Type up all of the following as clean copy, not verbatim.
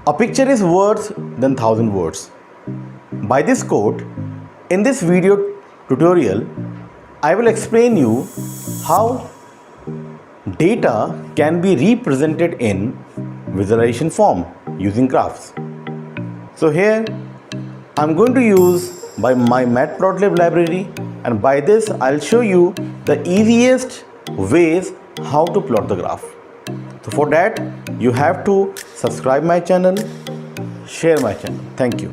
A picture is worth than thousand words. By this quote, in this video tutorial, I will explain you how data can be represented in visualization form using graphs. So here I'm going to use by my Matplotlib library, and by this I'll show you the easiest ways how to plot the graph. So for that you have to subscribe my channel, share my channel. Thank you.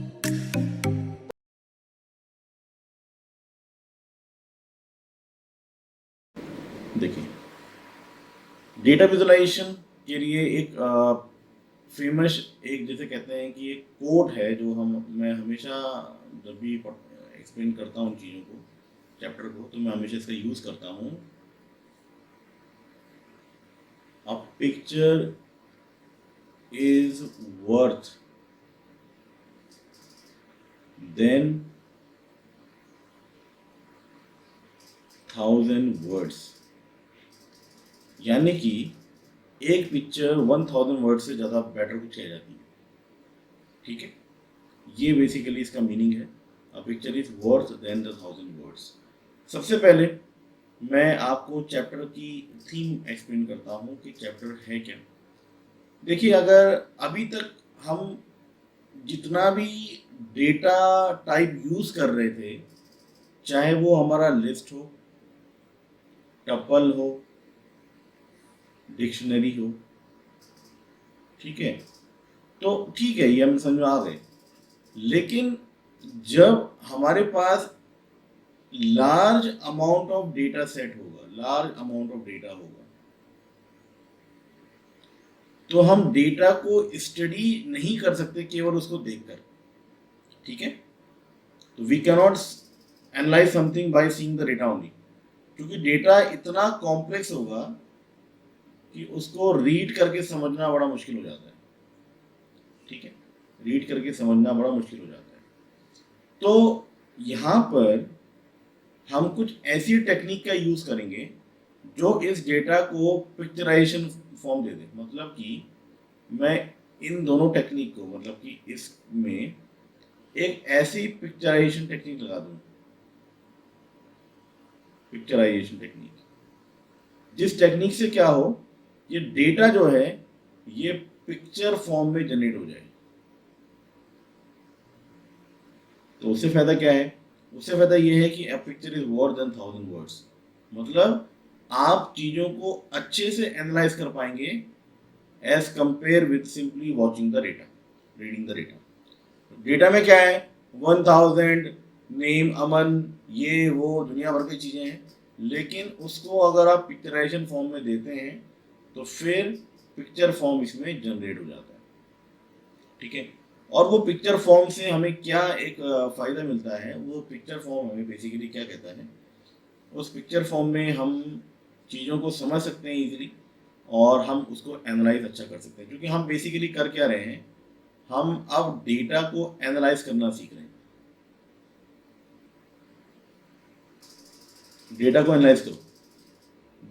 देखिए, data visualisation के लिए एक famous एक जैसे कहते हैं कि एक कोट है जो मैं हमेशा जब भी एक्सप्लेन करता हूँ चीज़ों को, चैप्टर को, तो मैं हमेशा इसका यूज़ करता हूँ। A picture is worth then 1000 words, यानी कि एक पिक्चर 1000 वर्ड से ज़्यादा बेटर कुछ कह जाती है। ठीक है, ये बेसिकली इसका मीनिंग है। A picture is worth then 1000 words. सबसे पहले मैं आपको चैप्टर की थीम एक्सप्लेन करता हूँ कि चैप्टर है क्या। देखिए, अगर अभी तक हम जितना भी डेटा टाइप यूज़ कर रहे थे, चाहे वो हमारा लिस्ट हो, टपल हो, डिक्शनरी हो, ठीक है, तो ठीक है, ये हम समझ में आ गए। लेकिन जब हमारे पास large amount of data set होगा, लार्ज अमाउंट ऑफ डेटा होगा, तो हम डेटा को स्टडी नहीं कर सकते केवल उसको देखकर। ठीक है, तो we can not analyse something by seeing the data only, क्योंकि डेटा इतना कॉम्प्लेक्स होगा कि उसको रीड करके समझना बड़ा मुश्किल हो जाता है। ठीक है, रीड करके समझना बड़ा मुश्किल हो जाता है। तो यहाँ पर हम कुछ ऐसी टेक्निक का यूज़ करेंगे जो इस डेटा को पिक्चराइजेशन फॉर्म दे दे। मतलब कि मैं इन दोनों टेक्निक को, मतलब कि इसमें एक ऐसी पिक्चराइजेशन टेक्निक लगा दूँ, पिक्चराइजेशन टेक्निक, जिस टेक्निक से क्या हो, ये डेटा जो है ये पिक्चर फॉर्म में जनरेट हो जाए। तो उससे फायदा क्या है? उससे फायदा ये है कि a picture is worth then 1000 words. मतलब आप चीजों को अच्छे से एनालाइज कर पाएंगे as compared with simply watching the data, reading the data. Data में क्या है? 1000 नेम, अमन, ये वो दुनिया भर की चीजें हैं, लेकिन उसको अगर आप पिक्चराइजेशन फॉर्म में देते हैं तो फिर पिक्चर फॉर्म इसमें जनरेट हो जाता है। ठीक है, और वो पिक्चर फॉर्म से हमें क्या एक फ़ायदा मिलता है, वो पिक्चर फॉर्म हमें बेसिकली क्या कहता है, उस पिक्चर फॉर्म में हम चीज़ों को समझ सकते हैं ईजिली, और हम उसको एनालाइज अच्छा कर सकते हैं। क्योंकि हम बेसिकली कर क्या रहे हैं, हम अब डेटा को एनालाइज करना सीख रहे हैं। डेटा को एनालाइज करो,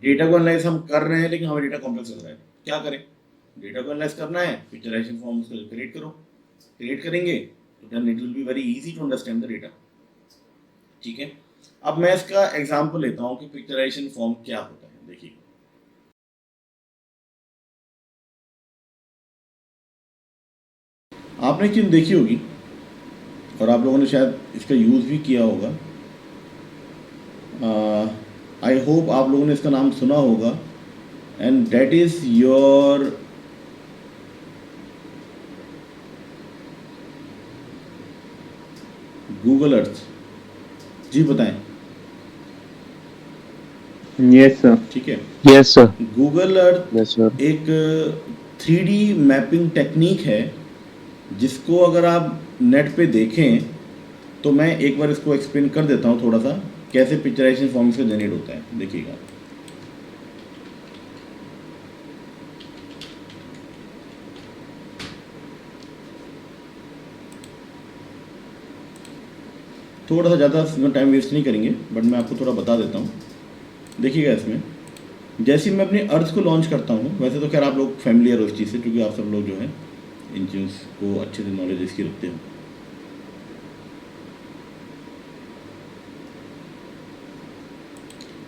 डेटा को एनालाइज हम कर रहे हैं, लेकिन हमें डेटा कॉम्प्लेक्स लग रहा है। क्या करें? डेटा को एनालाइज करना है, पिक्चराइजेशन फॉर्म उसको क्रिएट करो। क्रिएट करेंगे तो then it will be very easy to understand the data. ठीक है, अब मैं इसका एग्जांपल लेता हूं कि पिक्चराइजेशन फॉर्म क्या होता है। देखिए, आपने चीज देखी होगी और आप लोगों ने शायद इसका यूज भी किया होगा। आई होप आप लोगों ने इसका नाम सुना होगा, and that is your Google Earth. जी बताएं। Yes sir. ठीक है, yes sir. Google Earth yes sir. एक 3D मैपिंग टेक्निक है, जिसको अगर आप नेट पे देखें तो मैं एक बार इसको एक्सप्लेन कर देता हूँ थोड़ा सा, कैसे पिक्चराइजेशन फॉर्म से जनरेट होता है। देखिएगा, थोड़ा सा ज़्यादा टाइम वेस्ट नहीं करेंगे, बट मैं आपको थोड़ा बता देता हूँ। देखिएगा, इसमें जैसे मैं अपनी अर्थ को लॉन्च करता हूँ, वैसे तो खैर आप लोग फैमिलियर हो इस चीज़ से, क्योंकि आप सब लोग जो है इन चीज़ों को अच्छे से नॉलेज इसकी रखते हो।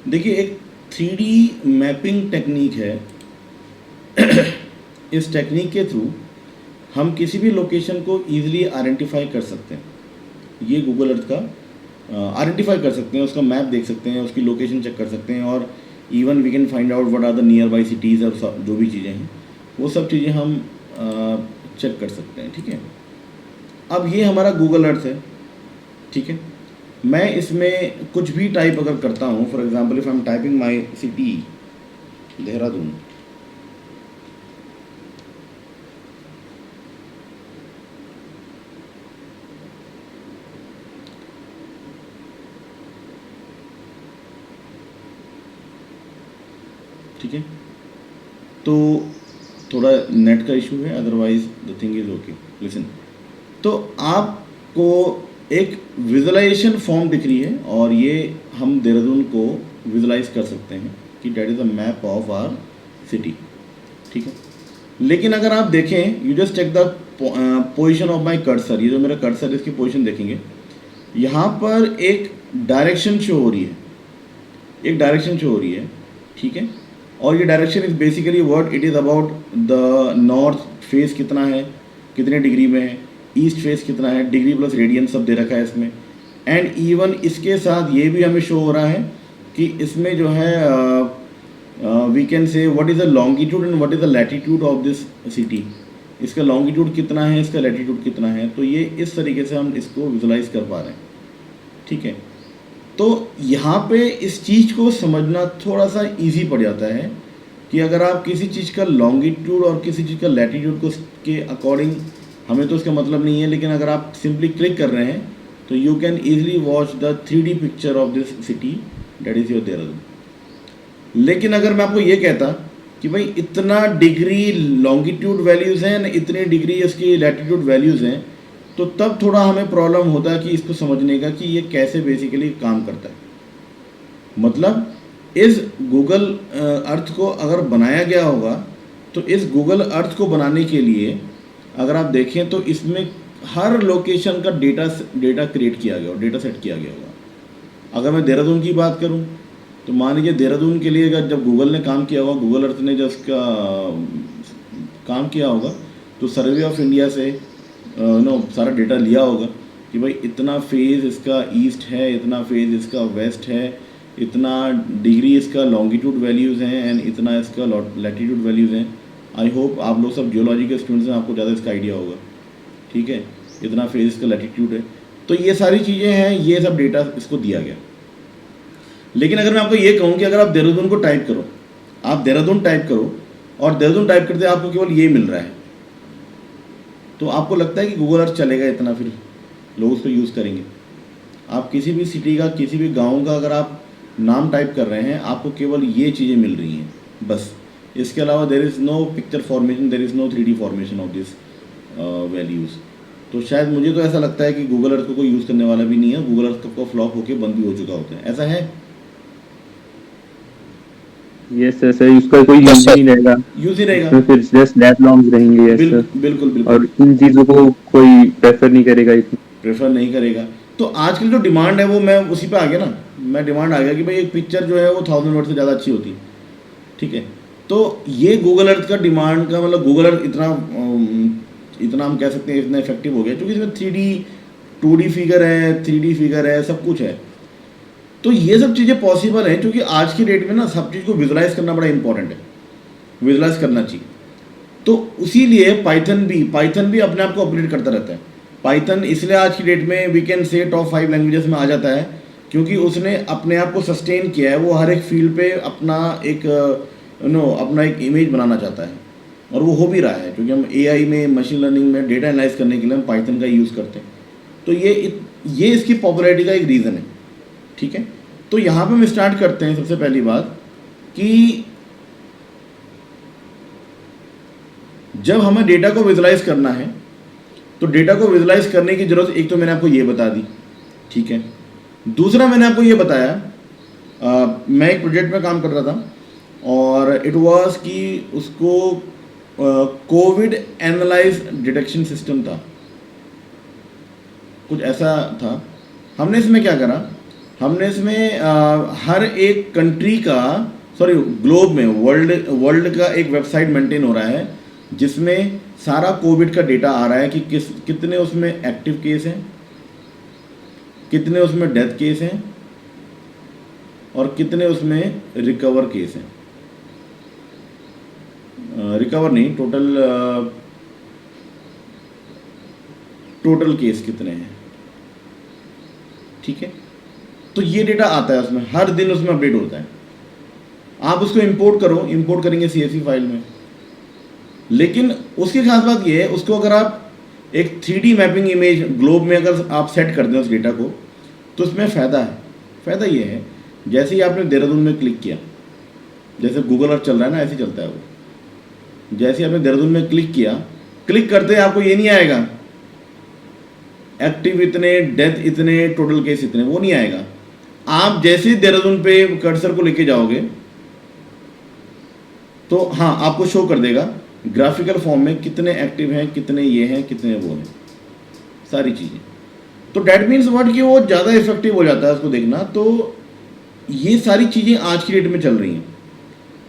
देखिए एक 3D मैपिंग टेक्निक है। इस टेक्निक के थ्रू हम किसी भी लोकेशन को ईजिली आइडेंटिफाई कर सकते हैं। ये गूगल अर्थ का आइडेंटिफाई कर सकते हैं, उसका मैप देख सकते हैं, उसकी लोकेशन चेक कर सकते हैं, और even we can find out what are the nearby cities और जो भी चीज़ें हैं वो सब चीज़ें हम चेक कर सकते हैं। ठीक है, अब ये हमारा गूगल अर्थ है। ठीक है, मैं इसमें कुछ भी टाइप अगर करता हूँ, for example if I am typing my city Dehradun, ठीक है, तो थोड़ा नेट का इशू है, otherwise the thing is okay. Listen, तो आपको एक विजुअलाइजेशन फॉर्म दिख रही है, और ये हम देहरादून को विजुअलाइज कर सकते हैं कि that is a map of our city. ठीक है, लेकिन अगर आप देखें, you just check the position of my cursor, ये जो मेरा कर्सर इसकी पोजीशन देखेंगे, यहाँ पर एक डायरेक्शन शो हो रही है, एक डायरेक्शन शो हो रही है। ठीक है, और ये direction is basically what it is about the north face कितना है, कितने डिग्री में है, ईस्ट फेस कितना है, डिग्री प्लस रेडियन सब दे रखा है इसमें। एंड इवन इसके साथ ये भी हमें शो हो रहा है कि इसमें जो है we can say what is the longitude and what is the latitude of this city, इसका लॉन्गिट्यूड कितना है, इसका लैटिट्यूड कितना है। तो ये इस तरीके से हम इसको विजुलाइज कर पा रहे हैं। ठीक है, तो यहाँ पे इस चीज़ को समझना थोड़ा सा इजी पड़ जाता है कि अगर आप किसी चीज़ का लॉन्गिट्यूड और किसी चीज़ का लैटिट्यूड को के अकॉर्डिंग, हमें तो उसका मतलब नहीं है, लेकिन अगर आप सिंपली क्लिक कर रहे हैं तो you can easily watch the 3D picture of this city that is your Dehradun. लेकिन अगर मैं आपको ये कहता कि भाई इतना डिग्री लॉन्गिट्यूड वैल्यूज़ हैं, इतनी डिग्री इसकी लैटिट्यूड वैल्यूज़ हैं, तो तब थोड़ा हमें प्रॉब्लम होता है कि इसको समझने का कि ये कैसे बेसिकली काम करता है। मतलब इस गूगल अर्थ को अगर बनाया गया होगा, तो इस गूगल अर्थ को बनाने के लिए अगर आप देखें तो इसमें हर लोकेशन का डेटा क्रिएट किया गया, डेटा सेट किया गया होगा। अगर मैं देहरादून की बात करूं, तो मान लीजिए देहरादून के लिए जब गूगल ने काम किया होगा, गूगल अर्थ ने जब उसका काम किया होगा, तो सर्वे ऑफ इंडिया से सारा डेटा लिया होगा कि भाई इतना फेज़ इसका ईस्ट है, इतना फेज़ इसका वेस्ट है, इतना डिग्री इसका लॉन्गिट्यूड वैल्यूज़ हैं, एंड इतना इसका लैटिट्यूड वैल्यूज़ हैं। आई होप आप लोग सब जियोलॉजी के स्टूडेंट्स हैं, आपको ज़्यादा इसका आइडिया होगा। ठीक है, इतना फेज़ इसका लैटिट्यूड है, तो ये सारी चीज़ें हैं, ये सब डेटा इसको दिया गया। लेकिन अगर मैं आपको ये कहूँ कि अगर आप देहरादून को टाइप करो, आप देहरादून टाइप करो, और देहरादून टाइप करते आपको केवल ये मिल रहा है, तो आपको लगता है कि गूगल अर्थ चलेगा इतना, फिर लोग उसको यूज़ करेंगे? आप किसी भी सिटी का, किसी भी गांव का अगर आप नाम टाइप कर रहे हैं, आपको केवल ये चीज़ें मिल रही हैं बस। इसके अलावा there is no picture formation, there is no 3D formation of this values. तो शायद मुझे तो ऐसा लगता है कि गूगल अर्थ को कोई यूज़ करने वाला भी नहीं है, गूगल अर्थ का फ्लॉप होकर बंद भी हो चुका होता है। ऐसा है? यस सर, उसका कोई यूज नहीं रहेगा, यूज़ ही रहेगा, तो फिर जस्ट दैट लॉन्ग्स रहेंगे। यस सर, बिल्कुल बिल्कुल, और इन चीज़ों को कोई प्रेफर नहीं करेगा, प्रेफर नहीं करेगा। तो आजकल जो डिमांड है वो मैं उसी पे आ गया ना, मैं डिमांड आ गया कि भाई एक पिक्चर जो है वो 1000 वर्ड से ज़्यादा अच्छी होती है। ठीक है, तो ये गूगल अर्थ का डिमांड का मतलब गूगल अर्थ इतना हम कह सकते हैं इतना इफेक्टिव हो गया, क्योंकि इसमें 3D 2D फिगर है, 3D फिगर है, सब कुछ है। तो ये सब चीज़ें पॉसिबल हैं, क्योंकि आज की डेट में ना सब चीज़ को विजुलाइज करना बड़ा इंपॉर्टेंट है, विजुलाइज करना चाहिए। तो उसी लिए पाइथन भी अपने आप को अपडेट करता रहता है। पाइथन इसलिए आज की डेट में we can say top 5 languages में आ जाता है, क्योंकि उसने अपने आप को सस्टेन किया है। वो हर एक फील्ड पे अपना एक इमेज बनाना चाहता है, और वो हो भी रहा है, क्योंकि हम AI में, मशीन लर्निंग में डेटा एनालाइज करने के लिए हम पाइथन का यूज़ करते हैं। तो ये इसकी पॉपुलैरिटी का एक रीज़न है। ठीक है, तो यहाँ पे हम स्टार्ट करते हैं। सबसे पहली बात कि जब हमें डेटा को विजुलाइज करना है, तो डेटा को विजुलाइज करने की जरूरत, एक तो मैंने आपको ये बता दी। ठीक है, दूसरा मैंने आपको ये बताया, मैं एक प्रोजेक्ट में काम कर रहा था, और इट वाज कि उसको कोविड एनालाइज डिटेक्शन सिस्टम था, कुछ ऐसा था। हमने इसमें क्या करा, हमने इसमें हर एक कंट्री का, सॉरी ग्लोब में, वर्ल्ड का एक वेबसाइट मेंटेन हो रहा है जिसमें सारा कोविड का डेटा आ रहा है कि कितने उसमें एक्टिव केस हैं, कितने उसमें डेथ केस हैं और कितने उसमें रिकवर केस हैं। रिकवर नहीं, टोटल केस कितने हैं, ठीक है। तो ये डेटा आता है उसमें, हर दिन उसमें अपडेट होता है। आप उसको इंपोर्ट करो, इंपोर्ट करेंगे CSV फाइल में, लेकिन उसकी खास बात ये है, उसको अगर आप एक 3D मैपिंग इमेज ग्लोब में अगर आप सेट कर दें उस डेटा को, तो उसमें फ़ायदा है। फ़ायदा ये है, जैसे ही आपने देहरादून में क्लिक किया, जैसे गूगल अर्थ चल रहा है ना, ऐसे ही चलता है वो। जैसे ही आपने देहरादून में क्लिक किया, क्लिक करते ही आपको ये नहीं आएगा एक्टिव इतने, डेथ इतने, टोटल केस इतने, वो नहीं आएगा। आप जैसे ही देहरादून पे कर्सर को लेके जाओगे तो हाँ, आपको शो कर देगा ग्राफिकल फॉर्म में कितने एक्टिव हैं, कितने ये हैं, कितने वो हैं, सारी चीज़ें। तो डैट मीन्स व्हाट कि वो ज़्यादा इफेक्टिव हो जाता है उसको देखना। तो ये सारी चीज़ें आज की डेट में चल रही हैं।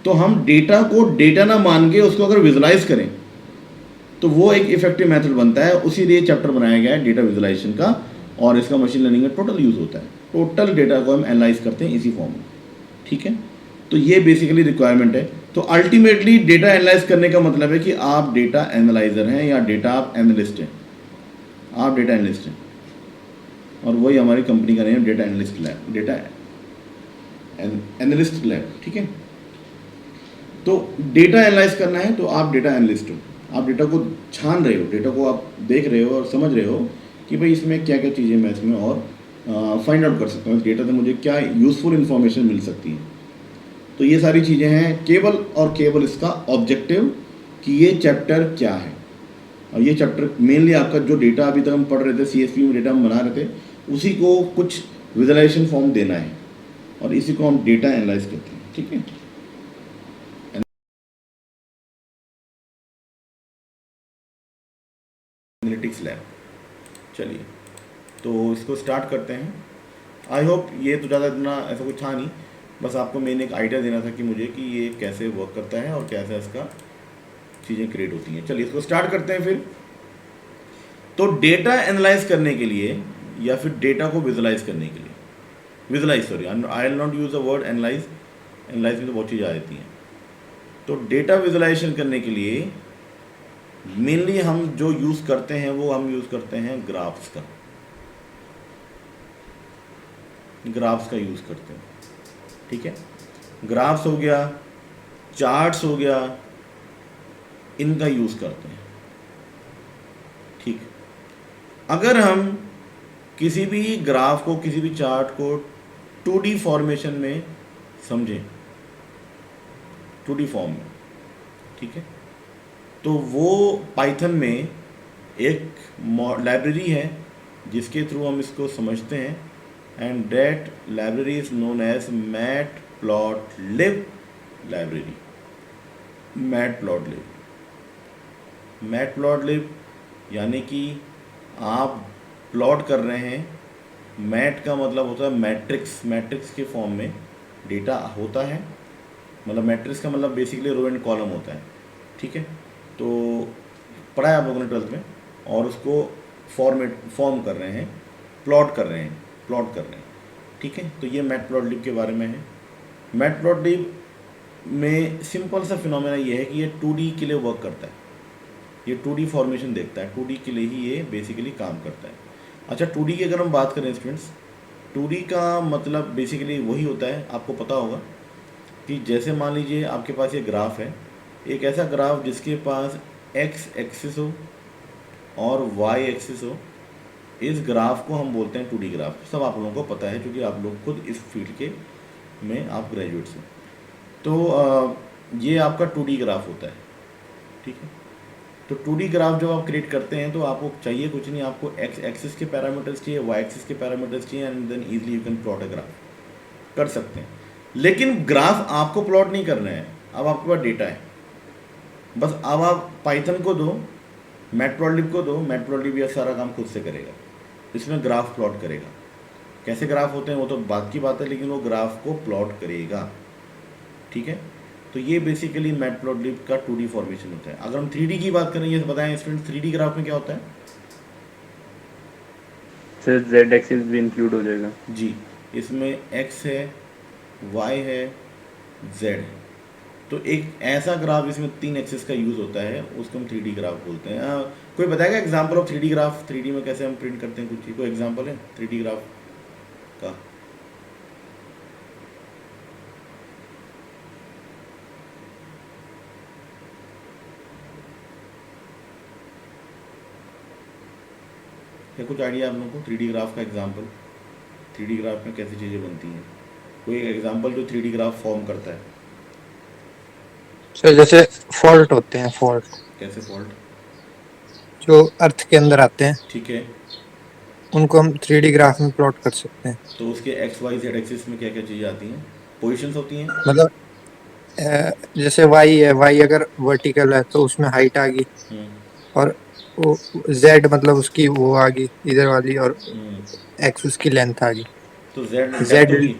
तो हम डेटा को डेटा ना मान के उसको अगर विजुलाइज करें तो वो एक इफेक्टिव मेथड बनता है। उसी लिए चैप्टर बनाया गया है डेटा विजुलाइजेशन का, और इसका मशीन लर्निंग में टोटल यूज़ होता है। टोटल डेटा को हम एनालाइज करते हैं इसी फॉर्म में, ठीक है। तो ये बेसिकली रिक्वायरमेंट है। तो अल्टीमेटली डेटा एनालाइज करने का मतलब है कि आप डेटा एनालाइजर हैं या डेटा आप एनालिस्ट हैं, आप डेटा एनालिस्ट हैं। और वही हमारी कंपनी का name data analyst lab, data analyst lab, ठीक है। तो डेटा एनालाइज करना है तो आप डेटा एनालिस्ट हो, आप डेटा को छान रहे हो, डेटा को आप देख रहे हो और समझ रहे हो कि भाई इसमें क्या क्या चीज़ें मैं इसमें और फाइंड आउट कर सकता हूँ, डेटा से मुझे क्या यूज़फुल इन्फॉर्मेशन मिल सकती है। तो ये सारी चीज़ें हैं, केवल और केवल इसका ऑब्जेक्टिव कि ये चैप्टर क्या है। और ये चैप्टर मेनली आपका जो डेटा अभी तक हम पढ़ रहे थे, CSV में डेटा हम बना रहे थे, उसी को कुछ विजुअलाइजेशन फॉर्म देना है, और इसी को हम डेटा एनालाइज करते हैं, ठीक है। एनालिटिक्स लैब, चलिए तो इसको स्टार्ट करते हैं। आई होप ये तो ज़्यादा इतना ऐसा कुछ था नहीं, बस आपको मैंने एक आइडिया देना था कि मुझे कि ये कैसे वर्क करता है और कैसे इसका चीज़ें क्रिएट होती हैं। चलिए इसको स्टार्ट करते हैं फिर। तो डेटा एनालाइज करने के लिए या फिर डेटा को विजुलाइज करने के लिए, visualise sorry I will not use the word analyse, analyse में तो बहुत चीज़ें आ जाती हैं। तो डेटा विजुलाइजेशन करने के लिए मेनली हम जो यूज़ करते हैं वो हम यूज़ करते हैं ग्राफ्स का, ग्राफ्स का यूज़ करते हैं, ठीक है। ग्राफ्स हो गया, चार्ट्स हो गया, इनका यूज़ करते हैं, ठीक। अगर हम किसी भी ग्राफ को, किसी भी चार्ट को 2D फॉर्मेशन में समझें, 2D फॉर्म में, ठीक है, तो वो पाइथन में एक लाइब्रेरी है जिसके थ्रू हम इसको समझते हैं, and that library is known as matplotlib library. Matplotlib यानी कि आप प्लॉट कर रहे हैं, मैट का मतलब होता है मैट्रिक्स, मैट्रिक्स के फॉर्म में डेटा होता है, मतलब मैट्रिक्स का मतलब बेसिकली रो एंड कॉलम होता है, ठीक है। तो पढ़ा है आप लोगों ने 12th में, और उसको फॉर्म कर रहे हैं, प्लॉट कर रहे हैं, ठीक है। तो ये मैटप्लॉटलिब के बारे में है। मैटप्लॉटलिब में सिंपल सा फिनोमेना ये है कि ये 2D के लिए वर्क करता है, ये 2D फॉर्मेशन देखता है, 2D के लिए ही ये बेसिकली काम करता है। अच्छा, 2D की अगर हम बात करें स्टूडेंट्स, 2D का मतलब बेसिकली वही होता है, आपको पता होगा कि जैसे मान लीजिए आपके पास ये ग्राफ है, एक ऐसा ग्राफ जिसके पास x एक्सिस हो और y एक्सिस हो, इस ग्राफ को हम बोलते हैं 2D ग्राफ। सब आप लोगों को पता है क्योंकि आप लोग खुद इस फील्ड के में आप ग्रेजुएट्स हैं। तो ये आपका 2D ग्राफ होता है, ठीक है। तो 2D ग्राफ जब आप क्रिएट करते हैं तो आपको चाहिए कुछ नहीं, आपको x एक्सिस के पैरामीटर्स चाहिए, y एक्सिस के पैरामीटर्स चाहिए, and then easily you can plot a graph कर सकते हैं। लेकिन ग्राफ आपको प्लॉट नहीं करना है, अब आपके पास डेटा है, बस अब आप पाइथन को दो, मैटप्लॉटलिब को दो, मैटप्लॉटलिब यह सारा काम खुद से करेगा। इसमें ग्राफ प्लॉट करेगा। कैसे ग्राफ होते हैं वो तो बात की बात है, लेकिन वो ग्राफ को प्लॉट करेगा। ठीक है, तो ये बेसिकली मैटप्लॉटलिब का 2D फॉर्मेशन होता है। अगर हम 3D की बात करें, ये बताएं स्टूडेंट, 3D ग्राफ में क्या होता है? सर जेड एक्सिस भी इंक्लूड हो जाएगा। जी, इसमें एक्स है, वाई है, जेड है। तो एक ऐसा ग्राफ जिसमें 3 एक्सिस का यूज़ होता है उसको हम 3D ग्राफ बोलते हैं। कोई बताएगा example of 3D graph? 3D में कैसे हम प्रिंट करते हैं कुछ चीज़, कोई एग्जांपल है 3D ग्राफ का? क्या कुछ आइडिया आप लोगों को 3D ग्राफ का एग्जांपल? 3D ग्राफ में कैसी चीज़ें बनती हैं? कोई एग्जांपल जो 3D ग्राफ फॉर्म करता है? सर जैसे फॉल्ट होते हैं, फॉल्ट कैसे फॉल्ट? जो अर्थ के अंदर आते हैं ठीक है, उनको हम 3D ग्राफ में प्लॉट कर सकते हैं। तो उसके एक्स वाई जेड एक्सिस में क्या क्या चीज़ें आती हैं? पोजिशंस होती हैं। मतलब जैसे वाई है, वाई अगर वर्टिकल है तो उसमें हाइट आ गई, हम्म, और वो जेड मतलब उसकी वो आ गई इधर वाली, और हम्म। एक्स उसकी लेंथ आ गई। तो जेड डेप्थ जेड होगी।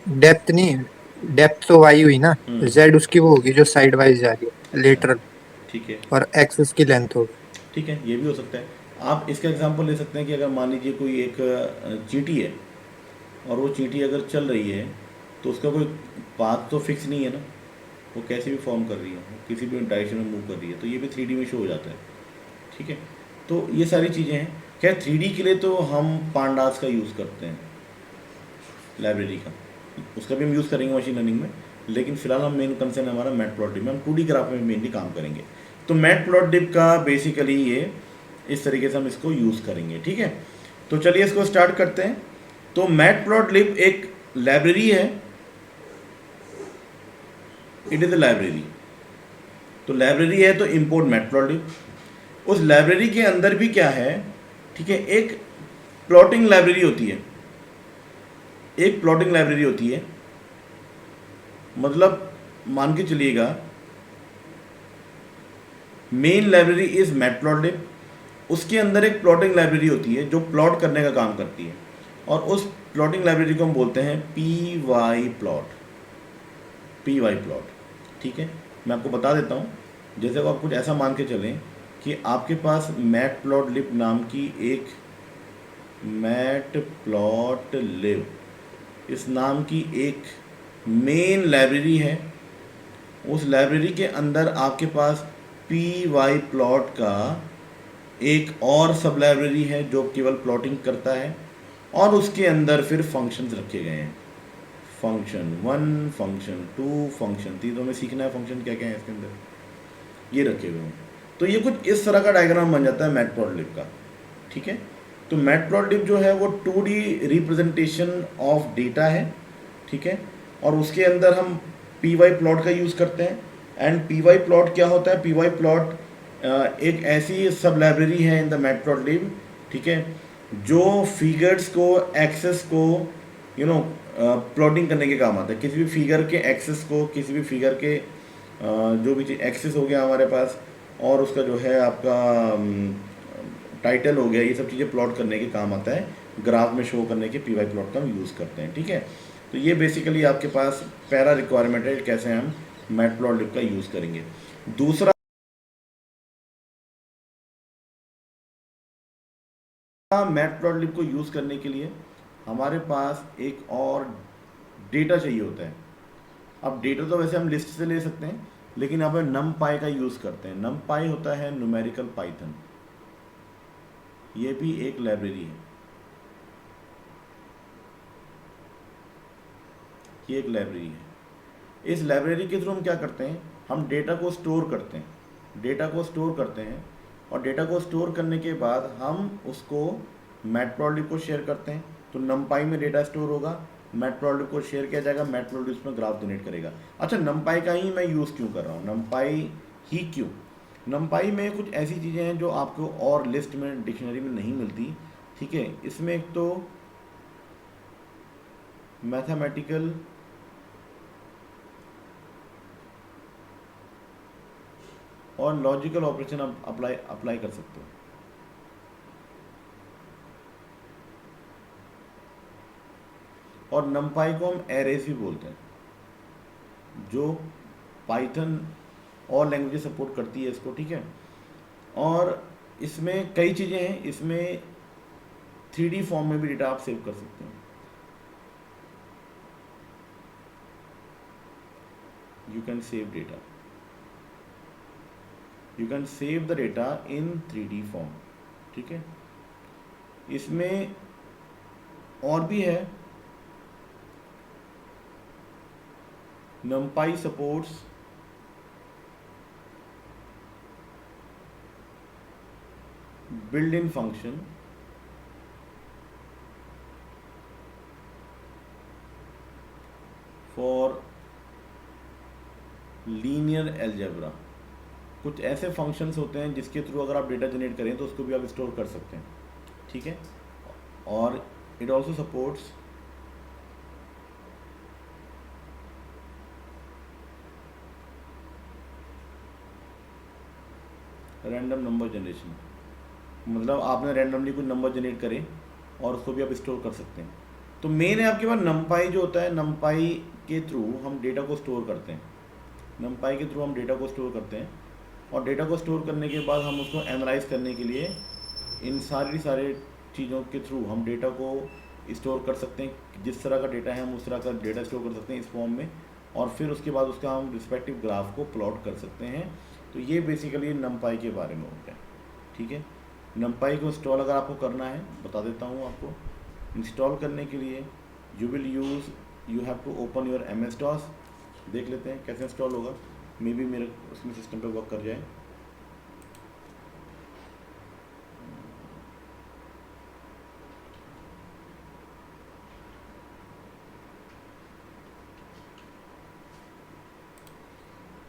डेप्थ नहीं, डेप्थ तो वाई हुई ना, हम्म, जेड उसकी वो होगी जो साइड वाइज जा रही है, अच्छा, लेटरल, ठीक है, और एक्स उसकी लेंथ होगी। ठीक है, ये भी हो सकता है। आप इसका एग्जांपल ले सकते हैं कि अगर मान लीजिए कोई एक चींटी है, और वो चींटी अगर चल रही है तो उसका कोई पाथ तो फिक्स नहीं है ना, वो कैसे भी फॉर्म कर रही है, वो किसी भी डायरेक्शन में मूव कर रही है, तो ये भी 3D में शो हो जाता है। ठीक है, तो ये सारी चीज़ें हैं। खैर 3D के लिए तो हम पांडास का यूज़ करते हैं, लाइब्रेरी का, उसका भी हम यूज़ करेंगे मशीन लर्निंग में, लेकिन फिलहाल हम मेन कंसर्न हमारा मैटप्लॉटलिब में, हम 2D ग्राफ में मेनली काम करेंगे। तो मैटप्लॉटलिब का बेसिकली ये इस तरीके से हम इसको यूज़ करेंगे। ठीक है, तो चलिए इसको स्टार्ट करते हैं। तो मैटप्लॉटलिब एक लाइब्रेरी है, इट इज़ अ लाइब्रेरी। तो लाइब्रेरी है तो इंपोर्ट मैटप्लॉटलिब। उस लाइब्रेरी के अंदर भी क्या है, ठीक है, एक प्लॉटिंग लाइब्रेरी होती है, एक प्लॉटिंग लाइब्रेरी होती है। मतलब मान के चलिएगा मेन लाइब्रेरी इज मैटप्लॉटलिब, उसके अंदर एक प्लॉटिंग लाइब्रेरी होती है जो प्लॉट करने का काम करती है, और उस प्लॉटिंग लाइब्रेरी को हम बोलते हैं P Y plot, P Y plot. ठीक है, मैं आपको बता देता हूँ। जैसे आप कुछ ऐसा मान के चलें कि आपके पास मैटप्लॉटलिब नाम की एक, मैटप्लॉटलिब इस नाम की एक मेन लाइब्रेरी है। उस लाइब्रेरी के अंदर आपके पास पी वाई प्लॉट का एक और सब लाइब्रेरी है जो केवल प्लॉटिंग करता है, और उसके अंदर फिर फंक्शंस रखे गए हैं, फंक्शन 1, फंक्शन 2, फंक्शन 3। तो हमें सीखना है फंक्शन क्या क्या है इसके अंदर, ये रखे हुए हैं। तो ये कुछ इस तरह का डायग्राम बन जाता है मैटप्लॉटलिब का। ठीक है, तो मैटप्लॉटलिब जो है वो 2D रिप्रेजेंटेशन ऑफ डेटा है। ठीक है, और उसके अंदर हम पी वाई प्लॉट का यूज़ करते हैं। एंड पी वाई प्लॉट क्या होता है? पी वाई प्लॉट एक ऐसी सब लाइब्रेरी है इन द मैटप्लॉटलिब, ठीक है, जो फिगर्स को, एक्सेस को प्लॉटिंग करने के काम आता है। किसी भी फिगर के एक्सेस को, किसी भी फिगर के जो भी चीज़ एक्सेस हो गया हमारे पास, और उसका जो है आपका टाइटल हो गया, ये सब चीज़ें प्लॉट करने के काम आता है, ग्राफ में शो करने के पी वाई प्लॉट का हम यूज़ करते हैं। ठीक है, तो ये बेसिकली आपके पास पहला रिक्वायरमेंट है कैसे हम मैटप्लॉटलिब का यूज़ करेंगे। दूसरा, मैटप्लॉटलिब को यूज़ करने के लिए हमारे पास एक और डेटा चाहिए होता है। अब डेटा तो वैसे हम लिस्ट से ले सकते हैं, लेकिन यहाँ पर नमपाई का यूज़ करते हैं। नमपाई होता है न्यूमेरिकल पाइथन, ये भी एक लाइब्रेरी है, ये एक लाइब्रेरी है। इस लाइब्रेरी के थ्रू हम क्या करते हैं, हम डेटा को स्टोर करते हैं, डेटा को स्टोर करते हैं, और डेटा को स्टोर करने के बाद हम उसको मैटप्लॉटलिब को शेयर करते हैं। तो नमपाई में डेटा स्टोर होगा, मैटप्लॉटलिब को शेयर किया जाएगा, मैटप्लॉटलिब उसमें ग्राफ जनरेट करेगा। अच्छा, नमपाई का ही मैं यूज़ क्यों कर रहा हूँ, नमपाई ही क्यों? नमपाई में कुछ ऐसी चीज़ें हैं जो आपको और लिस्ट में, डिक्शनरी में नहीं मिलती। ठीक है, इसमें एक तो मैथमेटिकल और लॉजिकल ऑपरेशन आप अप्लाई कर सकते हो। और नमपाई को हम एरेज भी बोलते हैं, जो पाइथन और लैंग्वेज सपोर्ट करती है इसको, ठीक है। और इसमें कई चीज़ें हैं, इसमें 3D फॉर्म में भी डेटा आप सेव कर सकते हैं। You can save data, you can save the data in 3D form, ठीक है। इसमें और भी है, numpy supports built-in function for linear algebra। कुछ ऐसे फंक्शंस होते हैं जिसके थ्रू अगर आप डेटा जनरेट करें तो उसको भी आप स्टोर कर सकते हैं, ठीक है। और it also supports random number generation, मतलब आपने रैंडमली कुछ नंबर जनरेट करे और उसको भी आप स्टोर कर सकते हैं। तो मेन है आपके पास नमपाई जो होता है, नमपाई के थ्रू हम डेटा को स्टोर करते हैं, नमपाई के थ्रू हम डेटा को स्टोर करते हैं। और डेटा को स्टोर करने के बाद हम उसको एनालाइज करने के लिए इन सारे चीज़ों के थ्रू हम डेटा को स्टोर कर सकते हैं। जिस तरह का डेटा है हम उस तरह का डेटा स्टोर कर सकते हैं इस फॉर्म में, और फिर उसके बाद उसका हम रिस्पेक्टिव ग्राफ को प्लॉट कर सकते हैं। तो ये बेसिकली नमपाई के बारे में होता है, ठीक है। नमपाई को इंस्टॉल अगर आपको करना है, बता देता हूँ आपको। इंस्टॉल करने के लिए you have to open your MS-DOS। देख लेते हैं कैसे इंस्टॉल होगा, मे बी मेरे उसमें सिस्टम पे वर्क कर जाए।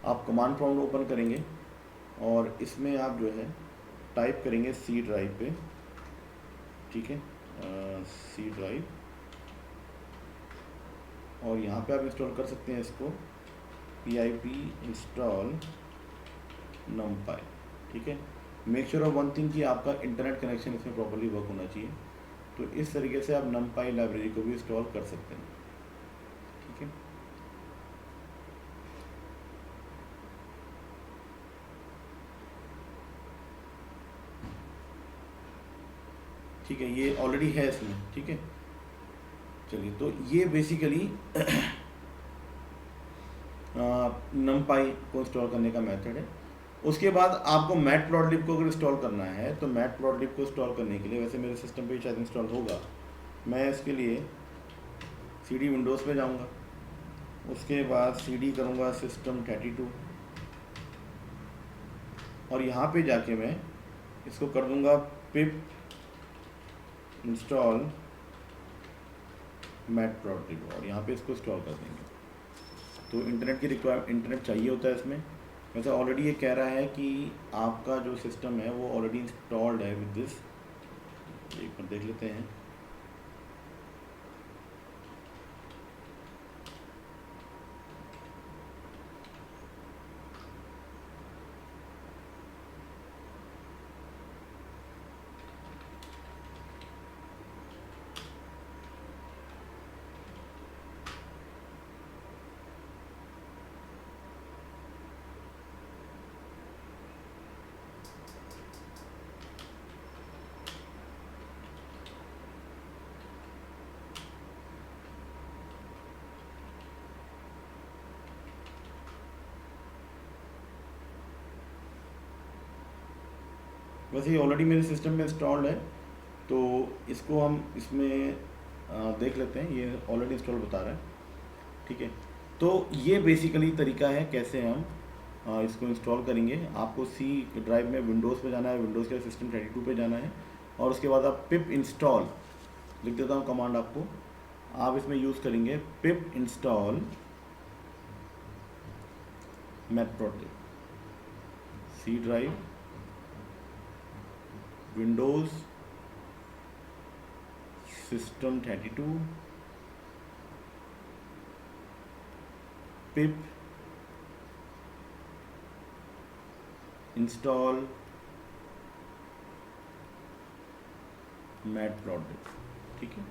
आप कमांड प्रॉम्प्ट ओपन करेंगे और इसमें आप जो है टाइप करेंगे सी ड्राइव पे, ठीक है, सी ड्राइव, और यहाँ पे आप इंस्टॉल कर सकते हैं इसको pip इंस्टॉल numpy, ठीक है। Make sure of one thing कि आपका इंटरनेट कनेक्शन इसमें प्रॉपर्ली वर्क होना चाहिए। तो इस तरीके से आप numpy लाइब्रेरी को भी इंस्टॉल कर सकते हैं, ठीक है। ठीक है, ये ऑलरेडी है इसमें, ठीक है। चलिए, तो ये बेसिकली numpy को इंस्टॉल करने का मेथड है। उसके बाद आपको मैटप्लॉटलिब को अगर इंस्टॉल करना है तो मैटप्लॉटलिब को इंस्टॉल करने के लिए, वैसे मेरे सिस्टम पे शायद इंस्टॉल होगा, मैं इसके लिए CD विंडोज़ पे जाऊंगा, उसके बाद CD करूंगा system32, और यहाँ पे जाके मैं इसको कर दूंगा पिप इंस्टॉल मैटप्लॉटलिब, और यहाँ पे इसको इंस्टॉल कर देंगे। तो इंटरनेट चाहिए होता है इसमें। वैसे ऑलरेडी ये कह रहा है कि आपका जो सिस्टम है वो ऑलरेडी इंस्टॉल्ड है विद दिस। एक बार देख लेते हैं। वैसे ये ऑलरेडी मेरे सिस्टम में इंस्टॉल्ड है, तो इसको हम इसमें देख लेते हैं। ये ऑलरेडी इंस्टॉल बता रहा है, ठीक है। तो ये बेसिकली तरीका है कैसे हम इसको इंस्टॉल करेंगे। आपको सी ड्राइव में विंडोज़ पे जाना है, विंडोज़ के system32 पे जाना है, और उसके बाद आप पिप इंस्टॉल, लिख देता हूँ कमांड आपको, आप इसमें यूज़ करेंगे pip install matplotlib, C drive, Windows system32, pip install matplotlib, ठीक है।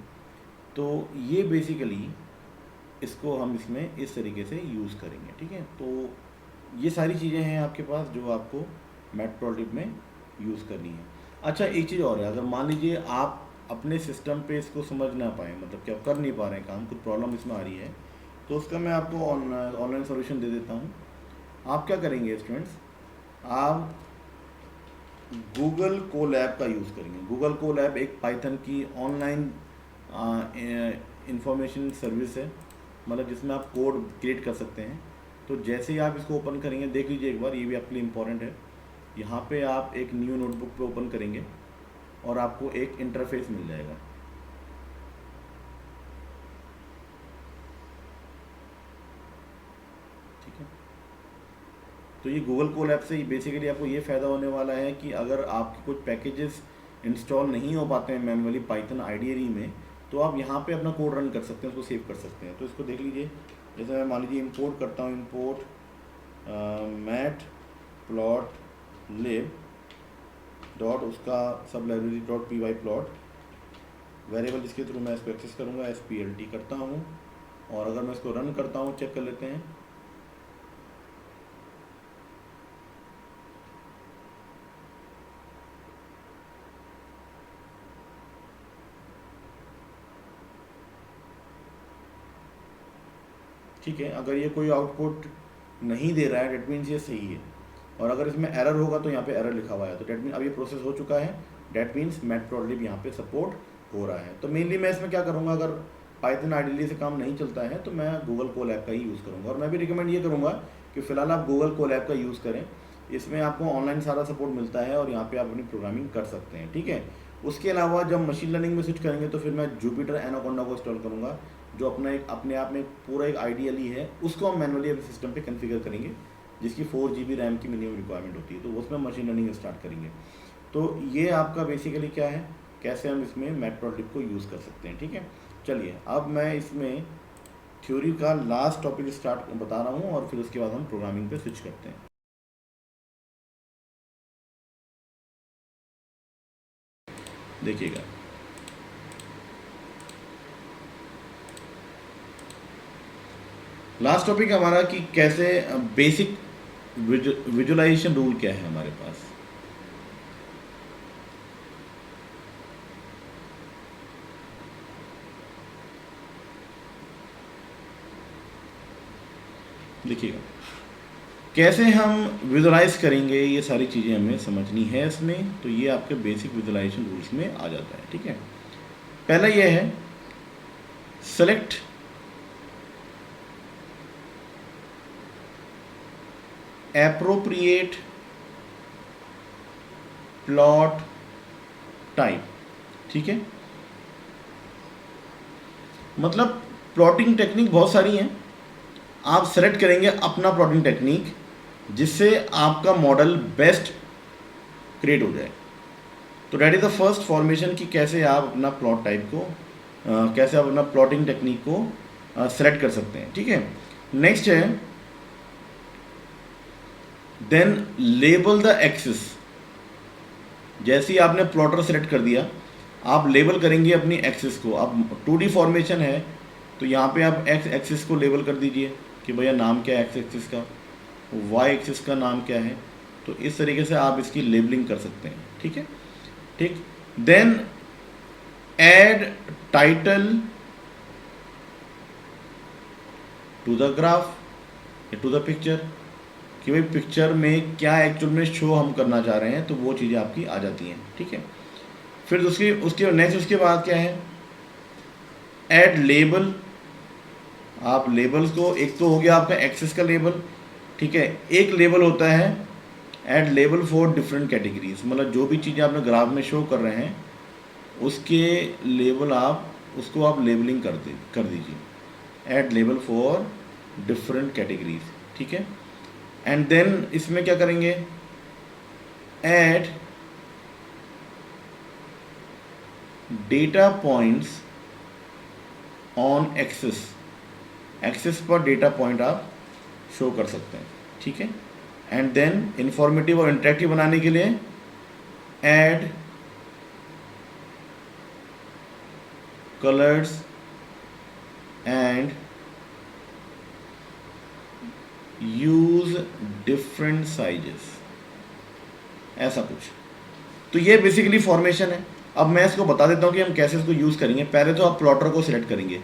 तो ये बेसिकली इसको हम इसमें इस तरीके से यूज़ करेंगे, ठीक है। तो ये सारी चीज़ें हैं आपके पास जो आपको मैटप्लॉटलिब में यूज़ करनी है। अच्छा, एक चीज़ और है, अगर मान लीजिए आप अपने सिस्टम पे इसको समझ ना पाएँ, मतलब कि आप कर नहीं पा रहे हैं काम, कुछ प्रॉब्लम इसमें आ रही है, तो उसका मैं आपको ऑनलाइन सॉल्यूशन दे देता हूँ। आप क्या करेंगे स्टूडेंट्स, आप गूगल कोलैब का यूज़ करेंगे। गूगल कोलैब एक पाइथन की ऑनलाइन इंफॉर्मेशन सर्विस है, मतलब जिसमें आप कोड क्रिएट कर सकते हैं। तो जैसे ही आप इसको ओपन करेंगे, देख लीजिए एक बार, ये भी आपके लिए इम्पॉर्टेंट है। यहाँ पे आप एक न्यू नोटबुक पे ओपन करेंगे और आपको एक इंटरफेस मिल जाएगा। ठीक है, तो ये गूगल कोलैब से बेसिकली आपको ये फ़ायदा होने वाला है कि अगर आपके कुछ पैकेजेस इंस्टॉल नहीं हो पाते हैं मैनुअली पाइथन आईडीई में, तो आप यहाँ पे अपना कोड रन कर सकते हैं, उसको सेव कर सकते हैं। तो इसको देख लीजिए, जैसे मैं मान लीजिए इंपोर्ट करता हूँ, इंपोर्ट मैटप्लॉटलिब डॉट उसका सब library dot P Y plot variable, जिसके थ्रू मैं इसको एक्सेस करूँगा, SPLT करता हूँ। और अगर मैं इसको रन करता हूँ, चेक कर लेते हैं। ठीक है, अगर ये कोई आउटपुट नहीं दे रहा है, डेट मीन्स ये सही है। और अगर इसमें एरर होगा तो यहाँ पे एरर लिखा हुआ है, तो डेट मीन अब ये प्रोसेस हो चुका है, डेट मीन्स मैटप्लॉटलिब यहाँ पे सपोर्ट हो रहा है। तो मेनली मैं इसमें क्या करूँगा, अगर पाइथन आईडीई से काम नहीं चलता है तो मैं गूगल कोलैब का ही यूज़ करूँगा। और मैं भी रिकमेंड ये करूँगा कि फ़िलहाल आप गूगल कोलैब का यूज़ करें, इसमें आपको ऑनलाइन सारा सपोर्ट मिलता है और यहाँ पर आप अपनी प्रोग्रामिंग कर सकते हैं, ठीक है। उसके अलावा जब मशीन लर्निंग में स्विच करेंगे तो फिर मैं जुपिटर एनाकोंडा को इंस्टॉल करूँगा, जो अपना एक अपने आप में पूरा एक आइडियली है, उसको हम मैनुअली अपने सिस्टम पे कॉन्फ़िगर करेंगे, जिसकी 4 GB रैम की मिनिमम रिक्वायरमेंट होती है। तो उसमें मशीन लर्निंग स्टार्ट करेंगे। तो ये आपका बेसिकली क्या है, कैसे हम इसमें मैटप्लॉटलिब को यूज़ कर सकते हैं, ठीक है। चलिए, अब मैं इसमें थ्योरी का लास्ट टॉपिक स्टार्ट बता रहा हूँ और फिर उसके बाद हम प्रोग्रामिंग पे स्विच करते हैं। देखिएगा, लास्ट टॉपिक हमारा कि कैसे बेसिक विजुअलाइजेशन रूल क्या है हमारे पास। देखिएगा, कैसे हम विजुअलाइज करेंगे, ये सारी चीज़ें हमें समझनी है इसमें। तो ये आपके बेसिक विजुअलाइजेशन रूल्स में आ जाता है, ठीक है। पहला ये है, सेलेक्ट एप्रोप्रिएट प्लॉट टाइप, ठीक है। मतलब प्लॉटिंग टेक्निक बहुत सारी हैं, आप सेलेक्ट करेंगे अपना प्लॉटिंग टेक्निक जिससे आपका मॉडल बेस्ट क्रिएट हो जाए। तो that is the first formation कि कैसे आप अपना प्लॉट टाइप को कैसे आप अपना प्लॉटिंग टेक्निक को सेलेक्ट कर सकते हैं, ठीक है। नेक्स्ट है, देन लेबल द एक्सिस। जैसे ही आपने प्लॉटर सेलेक्ट कर दिया, आप लेबल करेंगे अपनी एक्सिस को। अब 2D फॉर्मेशन है तो यहाँ पे आप एक्स एक्सिस को लेबल कर दीजिए कि भैया नाम क्या है एक्स एक्सिस का, वाई एक्सिस का नाम क्या है। तो इस तरीके से आप इसकी लेबलिंग कर सकते हैं, ठीक है, ठीक। Then add title to the graph या टू द पिक्चर, कि भाई पिक्चर में क्या एक्चुअल में शो हम करना चाह रहे हैं, तो वो चीज़ें आपकी आ जाती हैं, ठीक है। फिर उसके नेक्स्ट उसके बाद क्या है, ऐड लेबल। आप लेबल्स को, एक तो हो गया आपका एक्सेस का लेबल, ठीक है। एक लेबल होता है add label for different categories, मतलब जो भी चीज़ें आपने ग्राफ में शो कर रहे हैं उसके लेबल उसको आप लेबलिंग कर दीजिए, add label for different categories, ठीक है। एंड देन इसमें क्या करेंगे, add data points on axes. Axes पर डेटा पॉइंट आप शो कर सकते हैं, ठीक है। एंड देन इंफॉर्मेटिव और इंटरेक्टिव बनाने के लिए add colours and use different sizes, ऐसा कुछ। तो ये बेसिकली फॉर्मेशन है। अब मैं इसको बता देता हूँ कि हम कैसे इसको यूज़ करेंगे। पहले तो आप प्लॉटर को सिलेक्ट करेंगे।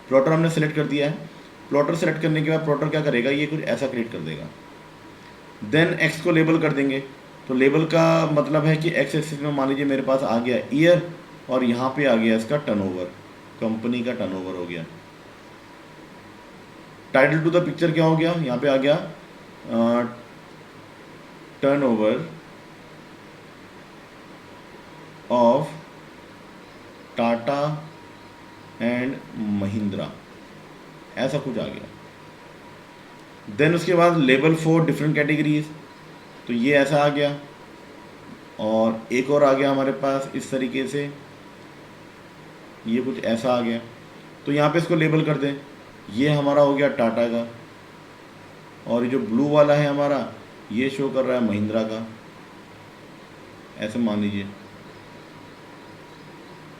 प्लॉटर हमने सेलेक्ट कर दिया है। प्लॉटर सेलेक्ट करने के बाद प्लॉटर क्या करेगा, ये कुछ ऐसा क्रिएट कर देगा। देन एक्स को लेबल कर देंगे। तो लेबल का मतलब है कि एक्स एक्सिस में मान लीजिए मेरे पास आ गया ईयर और यहाँ पे आ गया इसका टर्नओवर, कंपनी का टर्नओवर हो गया। टाइटल टू द पिक्चर क्या हो गया, यहाँ पे आ गया turnover of Tata and Mahindra, ऐसा कुछ आ गया। देन उसके बाद लेबल फॉर डिफरेंट कैटेगरीज, तो ये ऐसा आ गया। और एक और आ गया हमारे पास इस तरीके से, ये कुछ ऐसा आ गया। तो यहाँ पे इसको लेबल कर दें। ये हमारा हो गया टाटा का, और ये जो ब्लू वाला है हमारा, ये शो कर रहा है महिंद्रा का, ऐसे मान लीजिए।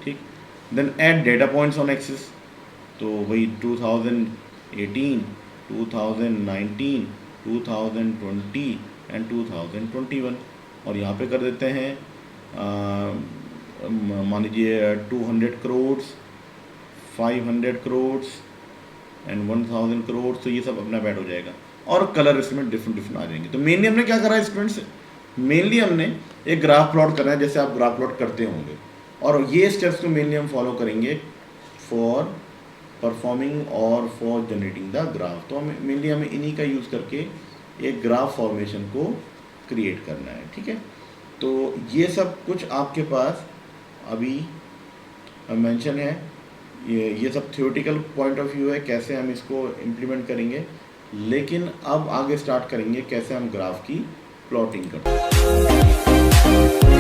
ठीक। Then add data points on axis, तो वही 2018, 2019, 2020 एंड 2021। और यहाँ पे कर देते हैं मान लीजिए 200 करोड़, 500 करोड़ एंड 1000 करोड़। तो ये सब अपना ऐड हो जाएगा और कलर इसमें डिफरेंट आ जाएंगे। तो मेनली हमने क्या करा है स्टूडेंट्स, मेनली हमने एक ग्राफ प्लॉट करना है, जैसे आप ग्राफ प्लॉट करते होंगे। और ये स्टेप्स को मेनली हम फॉलो करेंगे फॉर परफॉर्मिंग और फॉर जनरेटिंग द ग्राफ। तो हमें मेनली इन्हीं का यूज़ करके एक ग्राफ फॉर्मेशन को क्रिएट करना है। ठीक है, तो ये सब कुछ आपके पास अभी मेंशन है। ये सब थ्योरेटिकल पॉइंट ऑफ व्यू है, कैसे हम इसको इम्प्लीमेंट करेंगे। लेकिन अब आगे स्टार्ट करेंगे कैसे हम ग्राफ की प्लॉटिंग करते हैं।